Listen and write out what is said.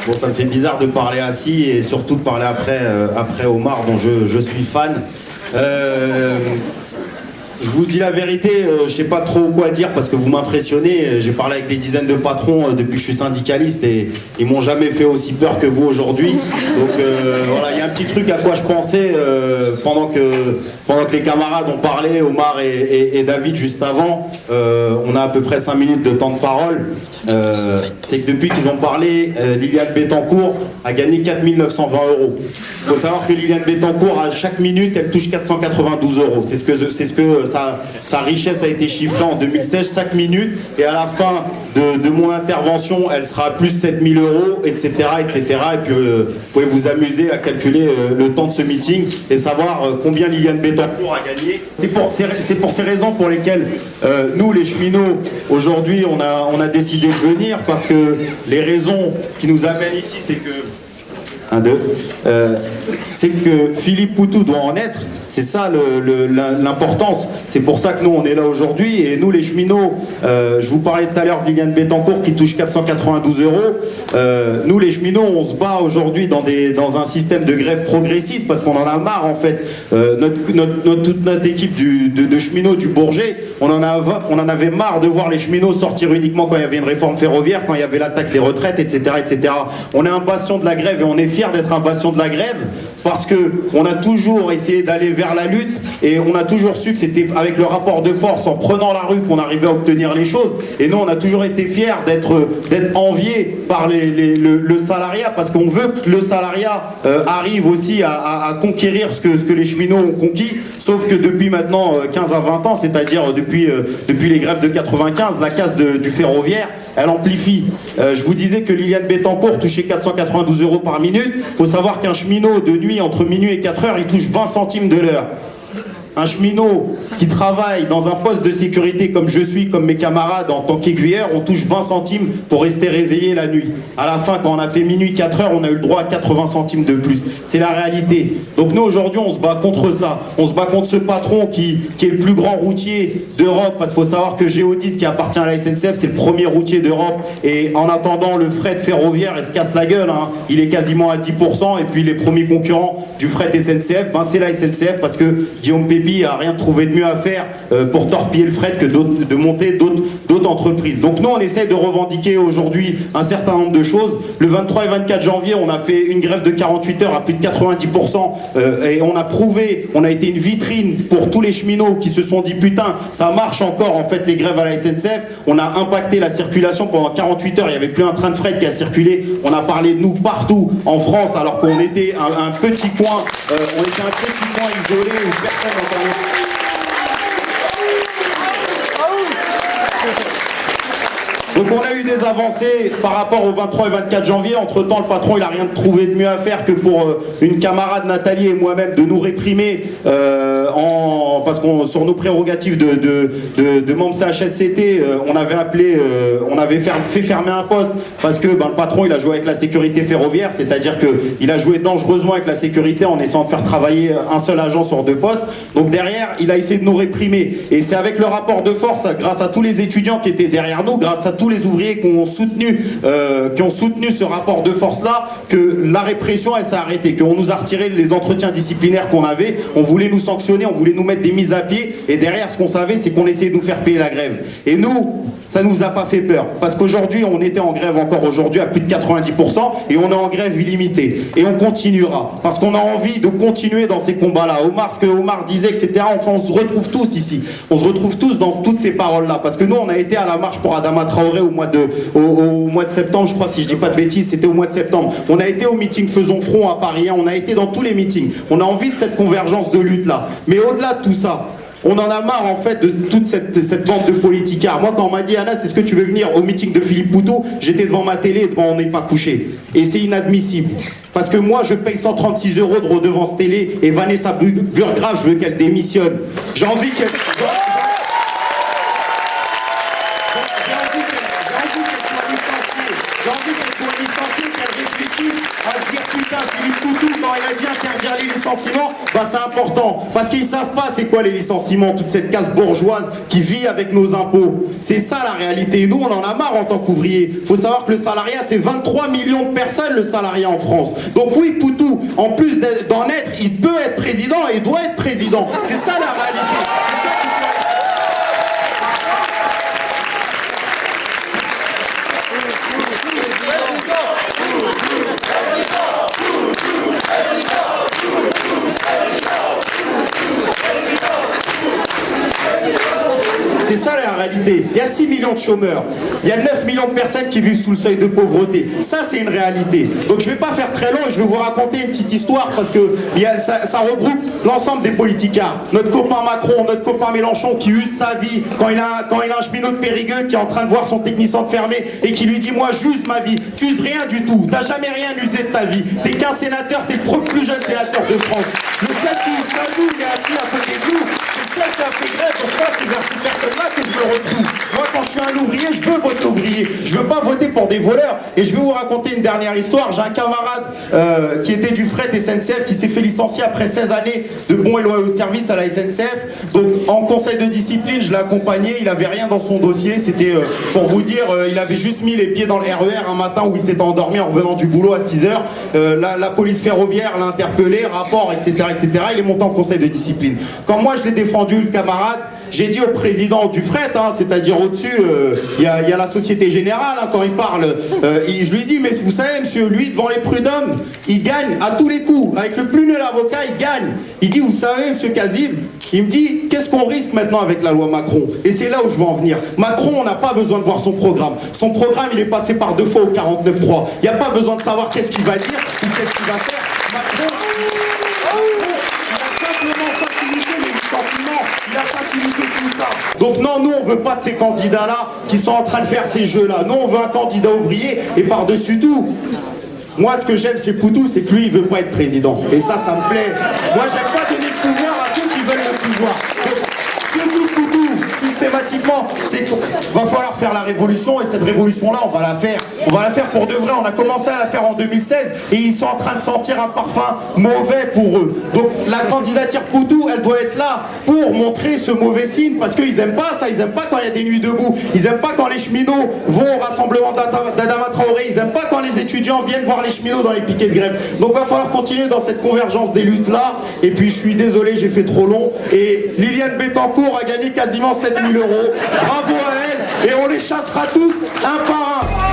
Bon, ça me fait bizarre de parler assis et surtout de parler après Omar, dont je suis fan. Je vous dis la vérité, je sais pas trop quoi dire parce que vous m'impressionnez. J'ai parlé avec des dizaines de patrons depuis que je suis syndicaliste et ils m'ont jamais fait aussi peur que vous aujourd'hui. Donc voilà, il y a un petit truc à quoi je pensais pendant que les camarades ont parlé, Omar et David juste avant. On a à peu près 5 minutes de temps de parole. C'est que depuis qu'ils ont parlé, Liliane Bettencourt a gagné 4 920 €. Il faut savoir que Liliane Bettencourt, à chaque minute, elle touche 492 €. C'est ce que sa richesse a été chiffrée en 2016, chaque minute. Et à la fin de mon intervention, elle sera à plus 7 000 €, etc., etc. Et puis, vous pouvez vous amuser à calculer le temps de ce meeting et savoir combien Liliane Bettencourt a gagné. C'est pour ces raisons pour lesquelles nous, les cheminots, aujourd'hui, on a décidé de venir, parce que les raisons qui nous amènent ici, c'est que c'est que Philippe Poutou doit en être. C'est ça l'importance. C'est pour ça que nous on est là aujourd'hui. Et nous les cheminots, je vous parlais tout à l'heure de Liliane Bettencourt qui touche 492 €. Nous les cheminots, on se bat aujourd'hui dans un système de grève progressiste parce qu'on en a marre en fait. Toute notre équipe de cheminots du Bourget, on en avait marre de voir les cheminots sortir uniquement quand il y avait une réforme ferroviaire, quand il y avait l'attaque des retraites, etc., etc. On est un bastion de la grève et on est fiers d'être un bastion de la grève parce que on a toujours essayé d'aller vers la lutte et on a toujours su que c'était avec le rapport de force, en prenant la rue, qu'on arrivait à obtenir les choses. Et nous, on a toujours été fiers d'être enviés par le salariat, parce qu'on veut que le salariat arrive aussi à conquérir ce que les cheminots ont conquis. Sauf que depuis maintenant 15 à 20 ans, c'est-à-dire depuis les grèves de 95, la casse du ferroviaire, elle amplifie. Je vous disais que Liliane Bettencourt touchait 492 € par minute. Il faut savoir qu'un cheminot de nuit, entre minuit et 4 heures, il touche 20 centimes de l'heure. Un cheminot qui travaille dans un poste de sécurité comme je suis, comme mes camarades en tant qu'aiguilleur, on touche 20 centimes pour rester réveillé la nuit. À la fin, quand on a fait minuit 4 heures, on a eu le droit à 80 centimes de plus. C'est la réalité. Donc nous, aujourd'hui, on se bat contre ça. On se bat contre ce patron qui est le plus grand routier d'Europe, parce qu'il faut savoir que Géodis, qui appartient à la SNCF, c'est le premier routier d'Europe. Et en attendant, le fret ferroviaire, il se casse la gueule, hein. Il est quasiment à 10%. Et puis les premiers concurrents du fret SNCF, c'est la SNCF, parce que Guillaume Pépi a rien trouvé de mieux à faire pour torpiller le fret que de monter d'autres entreprises. Donc nous, on essaie de revendiquer aujourd'hui un certain nombre de choses. Le 23 et 24 janvier, on a fait une grève de 48 heures à plus de 90%, et on a prouvé, on a été une vitrine pour tous les cheminots qui se sont dit putain, ça marche encore en fait les grèves à la SNCF. On a impacté la circulation pendant 48 heures, il n'y avait plus un train de fret qui a circulé. On a parlé de nous partout en France, alors qu'on était un petit coin, isolé où personne n'entendait. Donc on a eu des avancées par rapport au 23 et 24 janvier. Entre-temps, le patron, il n'a rien trouvé de mieux à faire que pour une camarade, Nathalie, et moi-même, de nous réprimer parce qu'on sur nos prérogatives de membres CHSCT, on avait fait fermer un poste parce que le patron, il a joué avec la sécurité ferroviaire, c'est-à-dire qu'il a joué dangereusement avec la sécurité en essayant de faire travailler un seul agent sur 2 postes. Donc derrière, il a essayé de nous réprimer. Et c'est avec le rapport de force, grâce à tous les étudiants qui étaient derrière nous, grâce à tous les ouvriers qui ont soutenu ce rapport de force-là, que la répression, elle s'est arrêtée, qu'on nous a retiré les entretiens disciplinaires qu'on avait. On voulait nous sanctionner, on voulait nous mettre des mises à pied, et derrière, ce qu'on savait, c'est qu'on essayait de nous faire payer la grève. Et nous, ça nous a pas fait peur, parce qu'aujourd'hui, on était en grève encore aujourd'hui à plus de 90%, et on est en grève illimitée. Et on continuera, parce qu'on a envie de continuer dans ces combats-là. Ce que Omar disait, etc., enfin, on se retrouve tous ici. On se retrouve tous dans toutes ces paroles-là, parce que nous, on a été à la marche pour Adama Traoré au mois de septembre, je crois, si je dis pas de bêtises, c'était au mois de septembre. On a été au meeting Faisons Front à Paris, on a été dans tous les meetings. On a envie de cette convergence de lutte-là. Mais au-delà de tout ça, on en a marre en fait de toute cette bande de politicards. Moi, quand on m'a dit Anas, est-ce que tu veux venir au meeting de Philippe Poutou, j'étais devant ma télé, devant On n'est pas couché. Et c'est inadmissible. Parce que moi, je paye 136 € de redevance télé et Vanessa Burgraff, je veux qu'elle démissionne. J'ai envie qu'elle soit sont licenciées, qu'elles réfléchissent à se dire putain, Philippe Poutou, quand il a dit interdire les licenciements, bah c'est important. Parce qu'ils savent pas c'est quoi les licenciements, toute cette casse bourgeoise qui vit avec nos impôts. C'est ça la réalité. Et nous, on en a marre en tant qu'ouvriers. Faut savoir que le salariat, c'est 23 millions de personnes, le salariat en France. Donc oui, Poutou, en plus d'en être, il peut être président et il doit être président. C'est ça la réalité. C'est ça qu'il faut... C'est ça la réalité. Il y a 6 millions de chômeurs. Il y a 9 millions de personnes qui vivent sous le seuil de pauvreté. Ça, c'est une réalité. Donc je ne vais pas faire très long et je vais vous raconter une petite histoire parce que ça regroupe l'ensemble des politicards. Notre copain Macron, notre copain Mélenchon qui use sa vie quand il a un cheminot de Périgueux qui est en train de voir son technicien fermé et qui lui dit « Moi, j'use ma vie. Tu uses rien du tout. T'as jamais rien usé de ta vie. T'es qu'un sénateur, t'es le plus jeune sénateur de France. Le seul qui nous salue, il est assis à côté de nous. C'est le seul qui a fait grève. Pourquoi c'est vers cette personne-là que je me retrouve. Moi, quand je suis un ouvrier, je veux voter ouvrier. Je veux pas voter pour des voleurs. Et je vais vous raconter une dernière histoire. J'ai un camarade qui était du fret SNCF qui s'est fait licencier après 16 années de bons et loyaux services à la SNCF. Donc, en conseil de discipline, je l'ai accompagné. Il avait rien dans son dossier. C'était, pour vous dire, il avait juste mis les pieds dans le RER un matin où il s'était endormi en revenant du boulot à 6h. La police ferroviaire l'a interpellé, rapport, etc., etc. Il est monté en conseil de discipline. Quand moi, je l'ai défendu, le camarade, j'ai dit au président du fret, hein, c'est-à-dire au-dessus, il y a la Société Générale, hein, quand il parle, je lui dis, mais vous savez, monsieur, lui, devant les prud'hommes, il gagne à tous les coups. Avec le plus nul avocat, il gagne. Il dit, vous savez, monsieur Kazib, il me dit, qu'est-ce qu'on risque maintenant avec la loi Macron? Et c'est là où je veux en venir. Macron, on n'a pas besoin de voir son programme. Son programme, il est passé par 2 fois au 49.3. Il n'y a pas besoin de savoir qu'est-ce qu'il va dire ou qu'est-ce qu'il va faire. Macron, il a simplement facilité les licenciements. Il a facilité tout ça. Donc non, nous on veut pas de ces candidats-là qui sont en train de faire ces jeux-là. Nous on veut un candidat ouvrier et par-dessus tout, moi ce que j'aime chez Poutou, c'est que lui il veut pas être président. Et ça me plaît. Moi j'aime pas donner le pouvoir à ceux qui veulent le pouvoir. Donc, ce que dit Poutou systématiquement, c'est qu'il va falloir faire la révolution et cette révolution-là, on va la faire. On va la faire pour de vrai. On a commencé à la faire en 2016 et ils sont en train de sentir un parfum mauvais pour eux. Donc la candidature Poutou, elle doit être là pour montrer ce mauvais signe parce qu'ils aiment pas ça. Ils aiment pas quand il y a des nuits debout. Ils aiment pas quand les cheminots vont au rassemblement d'Adama Traoré. Ils aiment pas quand les étudiants viennent voir les cheminots dans les piquets de grève. Donc il va falloir continuer dans cette convergence des luttes-là. Et puis je suis désolé, j'ai fait trop long. Et Liliane Bettencourt a gagné quasiment 7 000 €. Bravo à elle et on les chassera tous un par un.